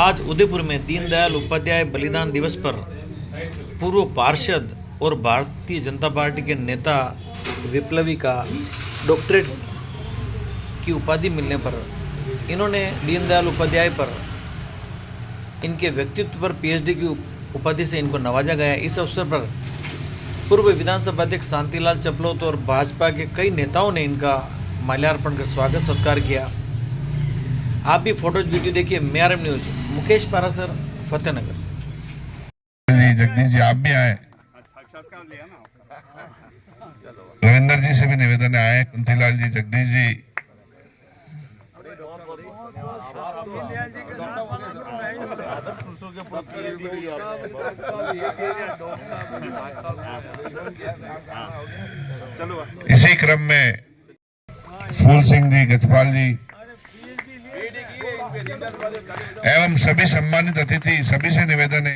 आज उदयपुर में दीनदयाल उपाध्याय बलिदान दिवस पर पूर्व पार्षद और भारतीय जनता पार्टी के नेता विप्लवी का डॉक्टरेट की उपाधि मिलने पर इन्होंने दीनदयाल उपाध्याय पर इनके व्यक्तित्व पर पीएचडी की उपाधि से इनको नवाजा गया। इस अवसर पर पूर्व विधानसभा अध्यक्ष शांतिलाल चपलोत और भाजपा के कई नेताओं ने इनका माल्यार्पण कर स्वागत सत्कार किया। आप भी फोटोज वीडियो देखिए। मेआरएम न्यूज, मुकेश पारासर, फतेहनगर। जगदीश जी आप भी आए, रविंदर जी से भी निवेदन आए, कुंतीलाल जी, जगदीश जी, इसी क्रम में फूल सिंह जी, गजपाल जी एवं सभी सम्मानित अतिथि, सभी से निवेदन है